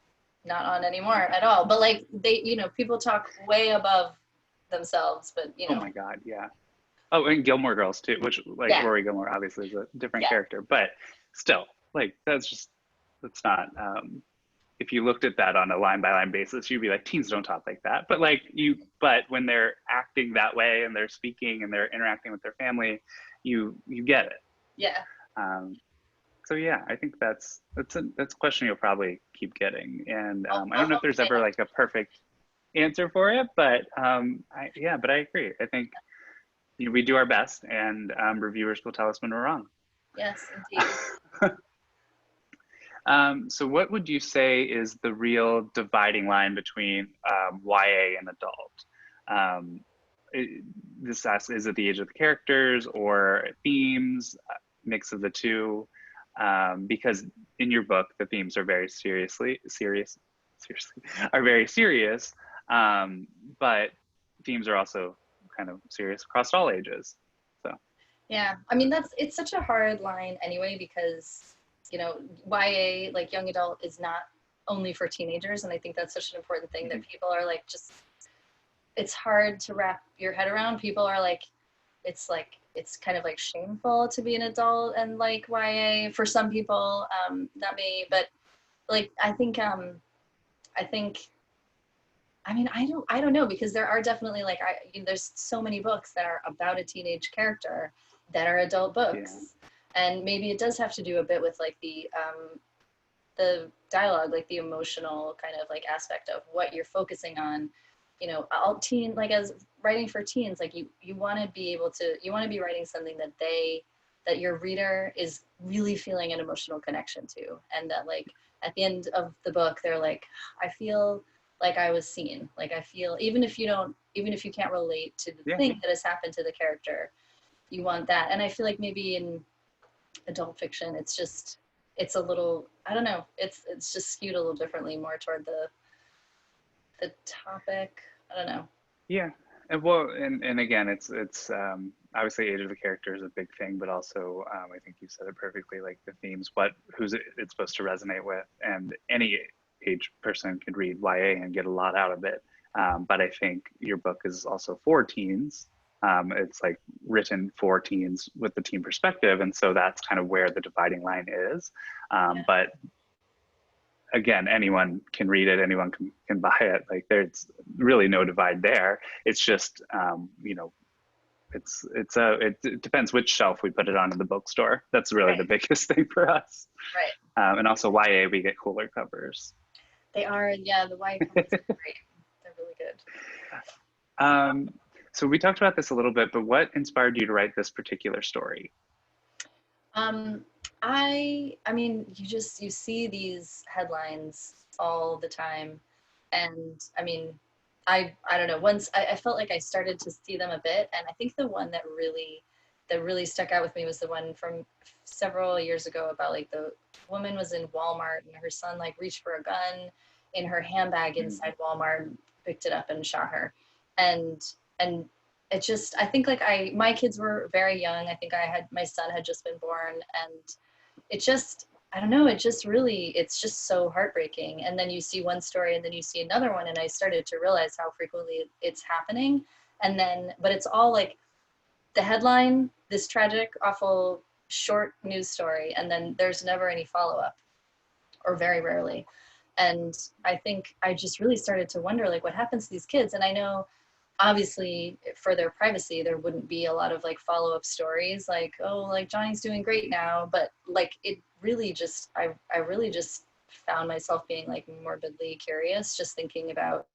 not on anymore at all. But like people talk way above themselves. But Oh my God, yeah. Oh, and Gilmore Girls too, which like Rory Gilmore obviously is a different character, but still, like that's just That's not, if you looked at that on a line by line basis, you'd be like, teens don't talk like that. But but when they're acting that way and they're speaking and they're interacting with their family, you get it. Yeah. So yeah, I think that's a question you'll probably keep getting. And I don't know I'll if there's say ever that. like a perfect answer for it, but but I agree. I think we do our best, and reviewers will tell us when we're wrong. Yes, indeed. So what would you say is the real dividing line between YA and adult? Is it the age of the characters or themes, mix of the two? Because in your book, the themes are very are very serious, but themes are also kind of serious across all ages. So Yeah, I mean, it's such a hard line anyway, because, YA, like young adult, is not only for teenagers. And I think that's such an important thing that people are like, it's hard to wrap your head around. People are like, it's kind of like shameful to be an adult and like YA for some people, not me, but like, I don't know, because there are definitely like, there's so many books that are about a teenage character that are adult books. Yeah. And maybe it does have to do a bit with like the dialogue, like the emotional kind of like aspect of what you're focusing on. All teen, like as writing for teens, like you want to be writing something that your reader is really feeling an emotional connection to. And that like at the end of the book, they're like, I feel like I was seen. Like I feel, even if you can't relate to the thing that has happened to the character, you want that. And I feel like maybe in adult fiction, it's a little, I don't know, it's just skewed a little differently, more toward the topic. I don't know. Yeah. And well, and again, it's obviously age of the character is a big thing, but also I think you said it perfectly, like the themes, who's it's supposed to resonate with, and any age person could read YA and get a lot out of it. But I think your book is also for teens. It's like written for teens with the teen perspective, and so that's kind of where the dividing line is. But again, anyone can read it, anyone can buy it. Like there's really no divide there. It's just it depends which shelf we put it on in the bookstore. That's really the biggest thing for us. Right. And also YA, we get cooler covers. They are, yeah, the YA covers are great. They're really good. So we talked about this a little bit, but what inspired you to write this particular story? I mean, you see these headlines all the time. And I mean, I don't know, once I felt like I started to see them a bit. And I think the one that really stuck out with me was the one from several years ago about like the woman was in Walmart and her son like reached for a gun in her handbag inside Walmart, picked it up and shot her. And it just, I think like my kids were very young. I think my son had just been born, and it just, I don't know, it's just so heartbreaking. And then you see one story and then you see another one, and I started to realize how frequently it's happening. And then, but it's all like the headline, this tragic, awful, short news story, and then there's never any follow-up, or very rarely. And I think I just really started to wonder, like, what happens to these kids? And I know, obviously, for their privacy, there wouldn't be a lot of like follow-up stories like, oh, like Johnny's doing great now. But like, it really just, I really just found myself being like morbidly curious, just thinking about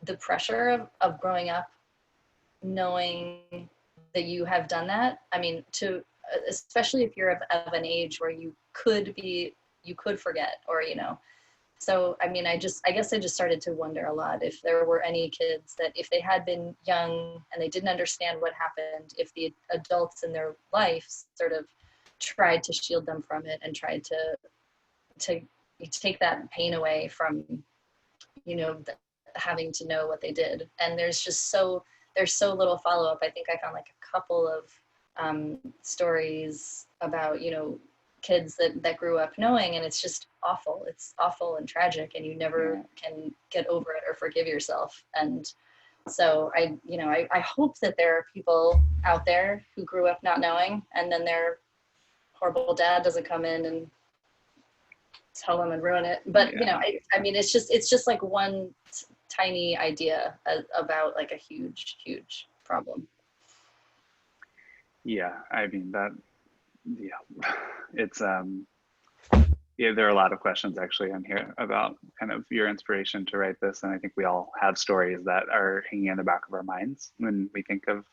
the pressure of growing up, knowing that you have done that. I mean, especially if you're of an age where you could forget, or, So, I mean, I guess I just started to wonder a lot if there were any kids that if they had been young and they didn't understand what happened, if the adults in their life sort of tried to shield them from it and tried to take that pain away from, having to know what they did. And there's so little follow-up. I think I found like a couple of stories about, kids that grew up knowing, and it's just awful. It's awful and tragic, and you never can get over it or forgive yourself. And so I hope that there are people out there who grew up not knowing, and then their horrible dad doesn't come in and tell them and ruin it. But Yeah. I mean, it's just like one tiny idea about like a huge problem. Yeah, I mean that. Yeah, it's yeah. There are a lot of questions actually on here about kind of your inspiration to write this, and I think we all have stories that are hanging in the back of our minds when we think of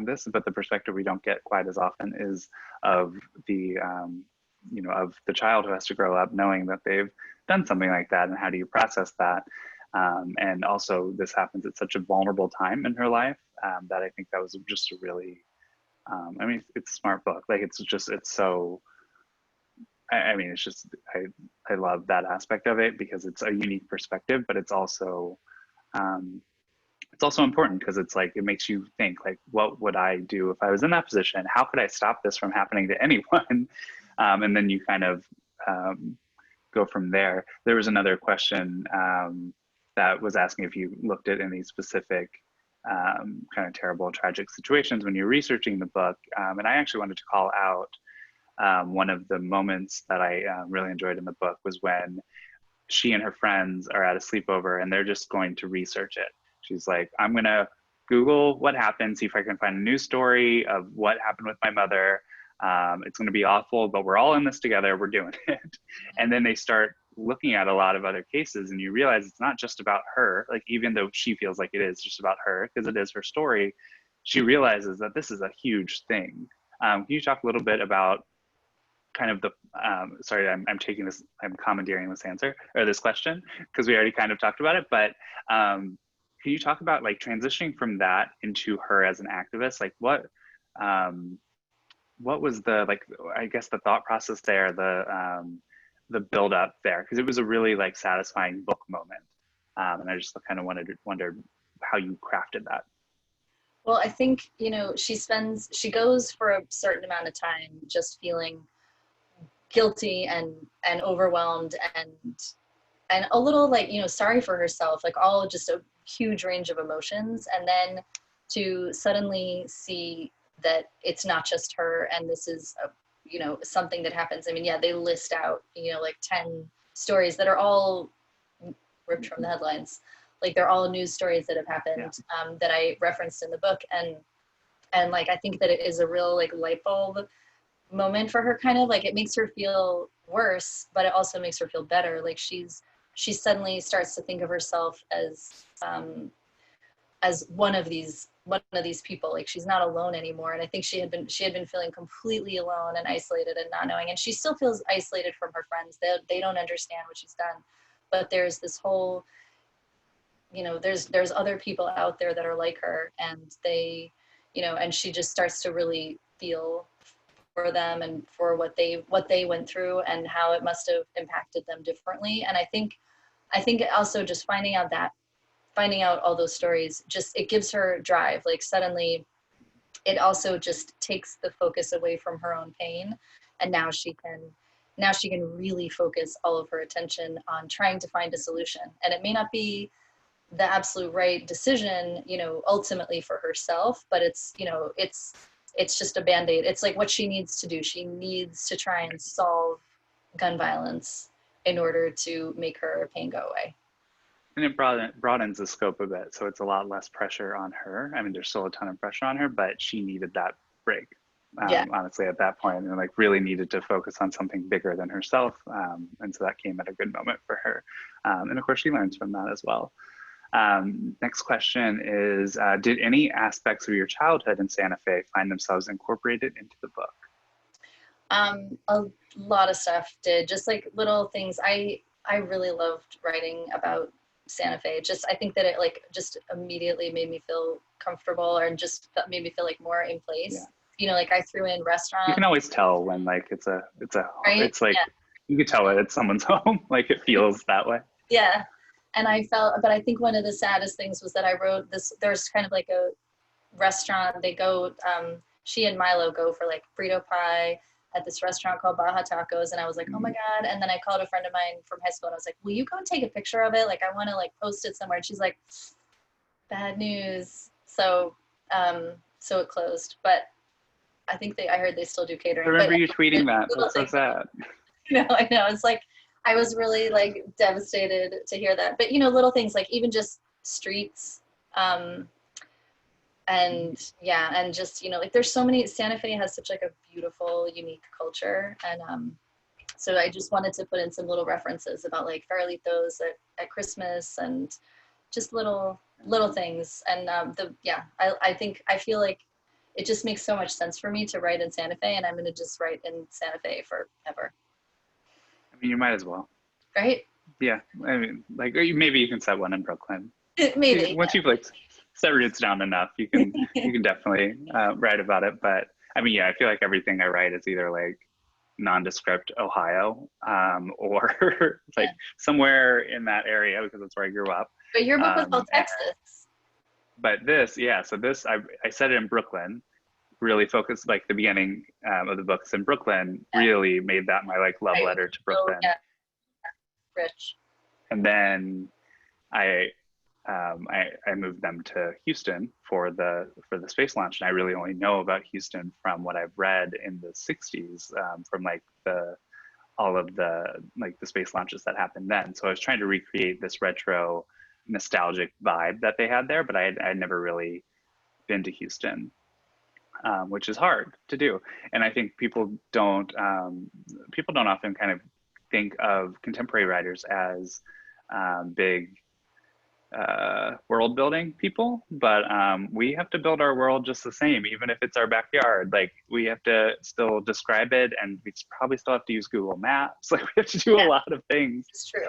this. But the perspective we don't get quite as often is of the of the child who has to grow up knowing that they've done something like that, and how do you process that? And also, this happens at such a vulnerable time in her life that I think that was just a really I mean, it's a smart book. Like it's so, I mean, it's just, I love that aspect of it because it's a unique perspective, but it's also important because it's like, it makes you think like, what would I do if I was in that position? How could I stop this from happening to anyone? And then you kind of go from there. There was another question that was asking if you looked at any specific kind of terrible, tragic situations when you're researching the book. And I actually wanted to call out one of the moments that I really enjoyed in the book was when she and her friends are at a sleepover and they're just going to research it. She's like, I'm going to Google what happened, see if I can find a news story of what happened with my mother. It's going to be awful, but we're all in this together. We're doing it. And then they start looking at a lot of other cases and you realize it's not just about her. Like, even though she feels like it is just about her because it is her story, she realizes that this is a huge thing. Can you talk a little bit about kind of the, sorry, I'm commandeering this answer or this question because we already kind of talked about it, but can you talk about like transitioning from that into her as an activist? Like what was the, like, I guess the thought process there, the build up there, because it was a really like satisfying book moment. And I just kind of wondered how you crafted that. Well, I think, she goes for a certain amount of time just feeling guilty and overwhelmed and a little like, sorry for herself, like all just a huge range of emotions. And then to suddenly see that it's not just her and this is something that happens. I mean, yeah, they list out, like 10 stories that are all ripped from the headlines. Like they're all news stories that have happened, that I referenced in the book. And like, I think that it is a real like light bulb moment for her, kind of like it makes her feel worse, but it also makes her feel better. Like she suddenly starts to think of herself as one of these people. Like she's not alone anymore. And I think she had been feeling completely alone and isolated and not knowing, and she still feels isolated from her friends. They don't understand what she's done, but there's this whole, there's other people out there that are like her, and they, and she just starts to really feel for them and for what they went through and how it must have impacted them differently. And I think also just finding out all those stories, just, it gives her drive. Like suddenly it also just takes the focus away from her own pain. And now she can really focus all of her attention on trying to find a solution. And it may not be the absolute right decision, ultimately for herself, but it's just a Band-Aid. It's like what she needs to do. She needs to try and solve gun violence in order to make her pain go away. And it broadens the scope a bit. So it's a lot less pressure on her. I mean, there's still a ton of pressure on her, but she needed that break, honestly, at that point, and like really needed to focus on something bigger than herself. And so that came at a good moment for her. And of course, she learns from that as well. Next question is, did any aspects of your childhood in Santa Fe find themselves incorporated into the book? A lot of stuff did, just like little things. I really loved writing about Santa Fe. I think that it like just immediately made me feel comfortable, or just made me feel like more in place. Yeah. Like I threw in restaurants. You can always tell when like it's right? It's like, you can tell it's someone's home. Like it feels that way. Yeah. And but I think one of the saddest things was that I wrote this, there's kind of like a restaurant, they go, she and Milo go for like burrito pie at this restaurant called Baja Tacos. And I was like, oh my God. And then I called a friend of mine from high school and I was like, will you go and take a picture of it? Like, I want to like post it somewhere. And she's like, bad news. So it closed, but I think I heard they still do catering. I remember you tweeting that. That's so sad. I know. It's like, I was really like devastated to hear that. But you know, little things like even just streets, and yeah, and just, you know, like there's so many, Santa Fe has such like a beautiful, unique culture. And so I just wanted to put in some little references about like farolitos at Christmas and just little things. And I think, I feel like it just makes so much sense for me to write in Santa Fe, and I'm going to just write in Santa Fe forever. I mean, you might as well. Right? Yeah, I mean, like maybe you can set one in Brooklyn. Maybe. Once you've like set roots down enough, you can definitely write about it. But I mean, yeah, I feel like everything I write is either like nondescript Ohio or like somewhere in that area because that's where I grew up. But your book was called Texas. But this, yeah, so this, I set it in Brooklyn, really focused, like the beginning of the books in Brooklyn, really made that my like love letter to Brooklyn. Yeah. Rich. And then I moved them to Houston for the space launch, and I really only know about Houston from what I've read in the 60s, from like all of the like the space launches that happened then. So I was trying to recreate this retro nostalgic vibe that they had there, but I had never really been to Houston, which is hard to do. And I think people don't often kind of think of contemporary writers as big world building people, but we have to build our world just the same, even if it's our backyard. Like we have to still describe it, and we probably still have to use Google Maps. Like we have to do a lot of things. It's true.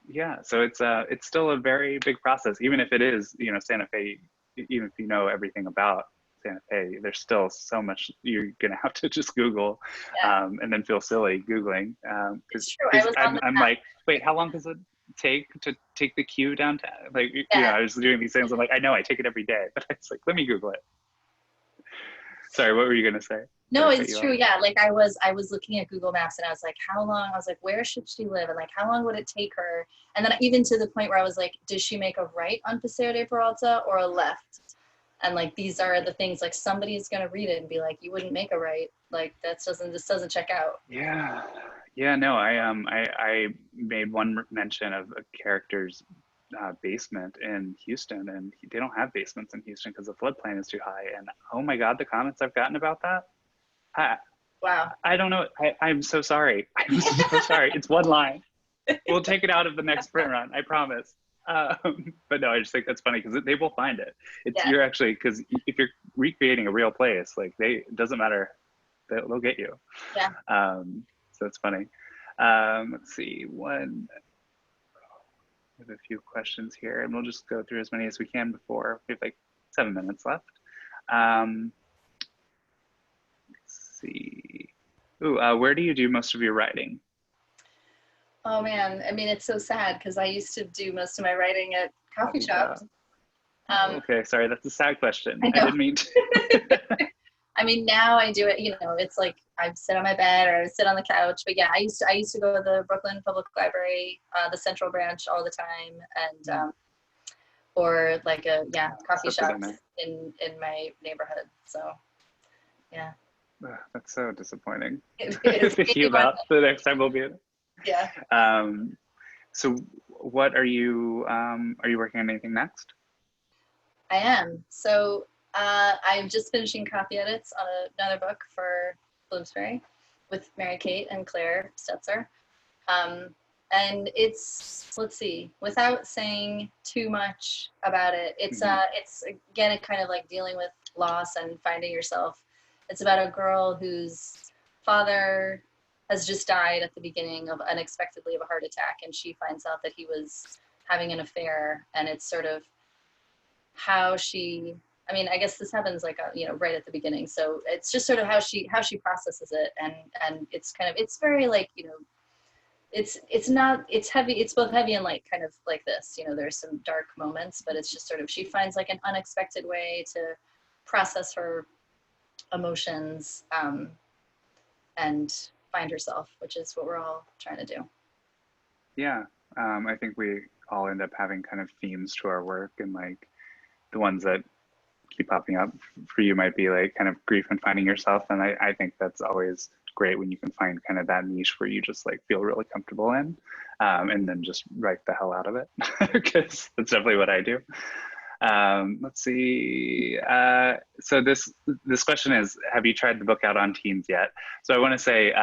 Yeah, so it's still a very big process, even if it is, you know, Santa Fe. Even if you know everything about Santa Fe, there's still so much you're gonna have to just Google, and then feel silly Googling. It's true. I'm like, wait, how long does it take to take the queue downtown? Like, you know, I was doing these things. I'm like, I know I take it every day, but it's like, let me Google it. Sorry, what were you gonna say? No, it's true. Yeah, like I was looking at Google Maps, and I was like, how long? I was like, where should she live? And like, how long would it take her? And then even to the point where I was like, does she make a right on Paseo de Peralta or a left? And like, these are the things, like somebody is going to read it and be like, you wouldn't make a right. Like this doesn't check out. Yeah, no, I made one mention of a character's basement in Houston, and they don't have basements in Houston because the floodplain is too high. And oh my God, the comments I've gotten about that. Wow. I don't know. I'm so sorry. I'm so sorry. It's one line. We'll take it out of the next print run. I promise. But no, I just think that's funny because they will find it. You're actually, because if you're recreating a real place, like it doesn't matter. They'll get you. Yeah. So it's funny. Let's see. We have a few questions here, and we'll just go through as many as we can before we have like 7 minutes left. See. Ooh, where do you do most of your writing? Oh man, I mean, it's so sad because I used to do most of my writing at coffee shops. Okay, sorry, that's a sad question. I didn't mean to. I mean, now I do it, you know, it's like I sit on my bed or I sit on the couch. But yeah, I used to go to the Brooklyn Public Library, the Central Branch all the time, and or like coffee shops in my neighborhood. So yeah. That's so disappointing. Thinking about the next time we'll be in it. Yeah. So what are you working on anything next? I am. So I'm just finishing copy edits on another book for Bloomsbury with Mary Kate and Claire Stetzer. And it's, let's see, without saying too much about it, it's again, kind of like dealing with loss and finding yourself. It's about a girl whose father has just died at the beginning of unexpectedly of a heart attack, and she finds out that he was having an affair, and it's sort of how she, I mean, I guess this happens like right at the beginning, so it's just sort of how she processes it, and it's kind of, it's very like, you know, it's heavy, it's both heavy and light, kind of like this, you know, there's some dark moments, but it's just sort of, she finds like an unexpected way to process her emotions and find herself, which is what we're all trying to do. Yeah, I think we all end up having kind of themes to our work, and like the ones that keep popping up for you might be like kind of grief and finding yourself, and I think that's always great when you can find kind of that niche where you just like feel really comfortable in, and then just write the hell out of it, because that's definitely what I do. Let's see. So this question is, have you tried the book out on teens yet? So I want to say,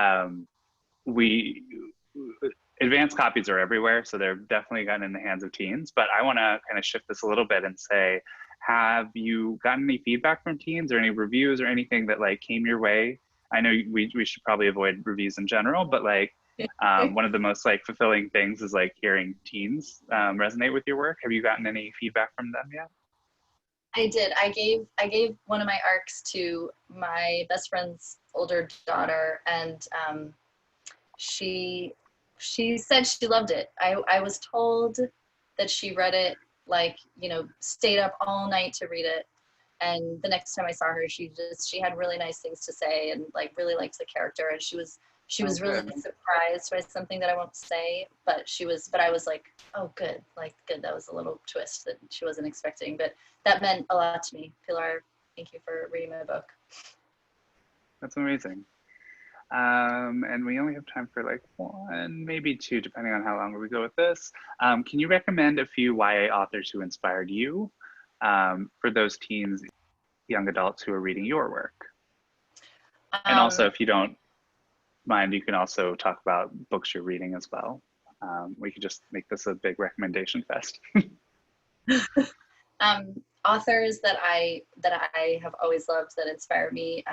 we advanced copies are everywhere, so they're definitely gotten in the hands of teens. But I want to kind of shift this a little bit and say, have you gotten any feedback from teens or any reviews or anything that like came your way? I know we should probably avoid reviews in general, but like one of the most like fulfilling things is like hearing teens resonate with your work. Have you gotten any feedback from them yet? I did. I gave one of my arcs to my best friend's older daughter, and she said she loved it. I was told that she read it, like, you know, stayed up all night to read it. And the next time I saw her, she had really nice things to say, and like really liked the character. And she was really surprised by something that I won't say, but I was like, oh, good. Like, good. That was a little twist that she wasn't expecting, but that meant a lot to me. Pilar, thank you for reading my book. That's amazing. And we only have time for like one, maybe two, depending on how long we go with this. Can you recommend a few YA authors who inspired you, for those teens, young adults who are reading your work? And also, if you don't mind, you can also talk about books you're reading as well. We could just make this a big recommendation fest. Authors that I have always loved that inspire me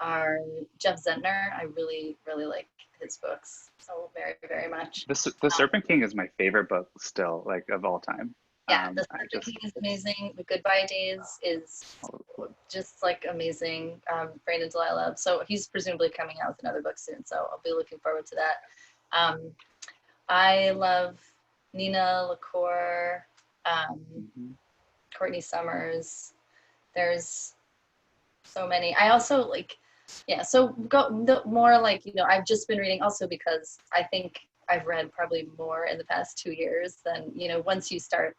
are Jeff Zentner. I really, really like his books so very, very much. The Serpent King is my favorite book still, like, of all time. Yeah, The Serpent King is amazing. The Goodbye Days is just like amazing. Brandon Delilah. So he's presumably coming out with another book soon, so I'll be looking forward to that. I love Nina LaCour, Courtney Summers. There's so many. I also like, yeah, so go the more like, you know, I've just been reading also because I think I've read probably more in the past 2 years than, you know, once you start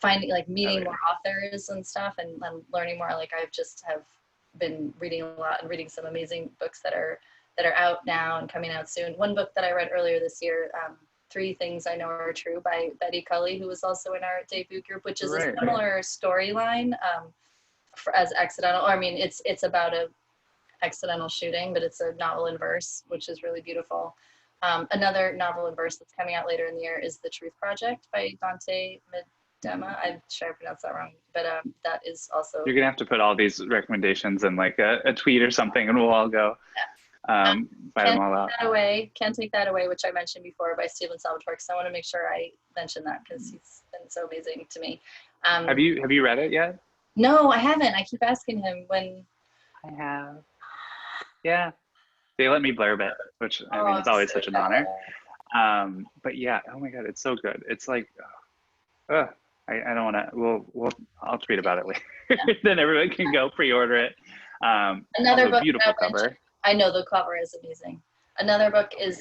finding, like, meeting more authors and stuff and learning more, like I've just have been reading a lot and reading some amazing books that are out now and coming out soon. One book that I read earlier this year, 3 Things I Know Are True by Betty Cully, who was also in our debut group, which is a similar storyline as Accidental. Or, I mean, it's about a accidental shooting, but it's a novel in verse, which is really beautiful. Another novel in verse that's coming out later in the year is The Truth Project by Dante Medema. I'm sure I pronounced that wrong, but that is also. You're gonna have to put all these recommendations in like a tweet or something, and we'll all go. Find them all out. Can't Take That Away, which I mentioned before, by Stephen Salvatore, because I want to make sure I mention that because he's been so amazing to me. Have you read it yet? No, I haven't. I keep asking him when. I have. Yeah, they let me blurb it, which I mean, it's always such an honor. But yeah, oh my god, it's so good. It's like, I don't want to. I'll tweet about it later. Yeah. Then everyone can go pre-order it. Another book, beautiful cover. I know the cover is amazing. Another book is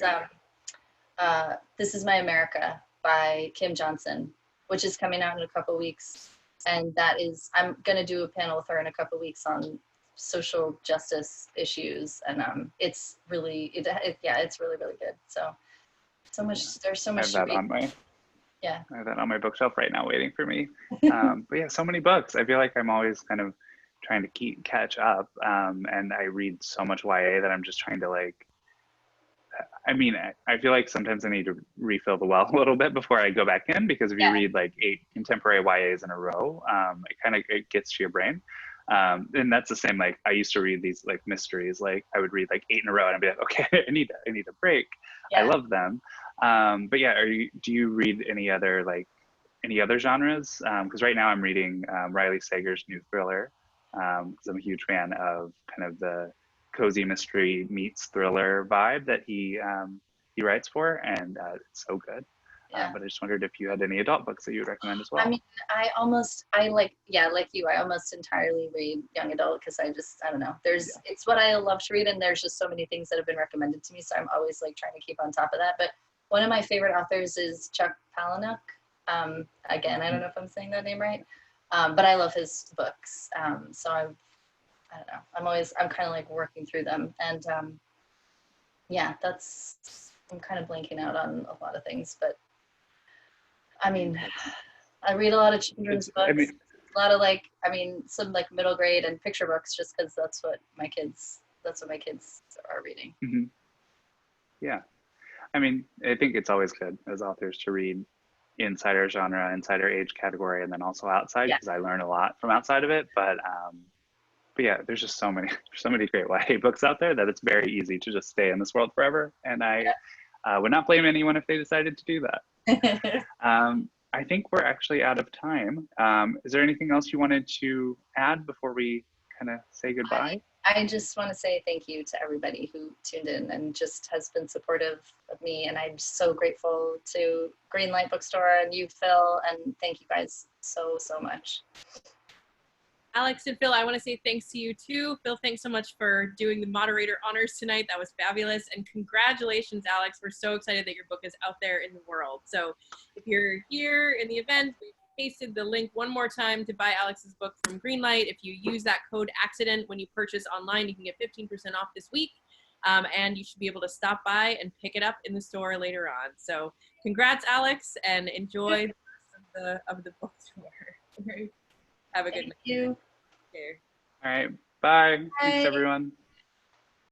This Is My America by Kim Johnson, which is coming out in a couple weeks. And that is, I'm going to do a panel with her in a couple weeks on social justice issues. And it's really, it's really, really good. So much, there's so much I have that on my, I have that on my bookshelf right now waiting for me. But yeah, so many books. I feel like I'm always kind of trying to catch up, and I read so much YA that I'm just trying to like, I mean, I feel like sometimes I need to refill the well a little bit before I go back in, because if you read like 8 contemporary YAs in a row, it gets to your brain. And that's the same, like I used to read these like mysteries, like I would read like 8 in a row and I'd be like, okay, I need a break. I love them. But yeah, do you read any other genres? Because right now I'm reading Riley Sager's new thriller, because I'm a huge fan of kind of the cozy mystery meets thriller vibe that he writes for, and it's so good. But I just wondered if you had any adult books that you would recommend as well. I mean, like you, I almost entirely read young adult because I don't know. It's what I love to read, and there's just so many things that have been recommended to me, so I'm always like trying to keep on top of that. But one of my favorite authors is Chuck Palahniuk. Again, I don't know if I'm saying that name right, but I love his books. So I don't know. I'm kind of like working through them. And yeah, I'm kind of blanking out on a lot of things, but I mean, I read a lot of children's books, a lot of like, I mean, some like middle grade and picture books, just because that's what my kids are reading. Mm-hmm. Yeah. I mean, I think it's always good as authors to read inside our genre, inside our age category, and then also outside, because I learn a lot from outside of it. But yeah, there's just so many great YA books out there that it's very easy to just stay in this world forever. And I would not blame anyone if they decided to do that. I think we're actually out of time. Is there anything else you wanted to add before we kind of say goodbye? I just want to say thank you to everybody who tuned in and just has been supportive of me. And I'm so grateful to Greenlight Bookstore and you, Phil, and thank you guys so much. Alex and Phil, I want to say thanks to you too. Phil, thanks so much for doing the moderator honors tonight. That was fabulous. And congratulations, Alex. We're so excited that your book is out there in the world. So if you're here in the event, we've pasted the link one more time to buy Alex's book from Greenlight. If you use that code ACCIDENT when you purchase online, you can get 15% off this week. And you should be able to stop by and pick it up in the store later on. So congrats, Alex, and enjoy the rest of the bookstore. Have a good night. Thank you. All right. Bye. Bye. Thanks, everyone.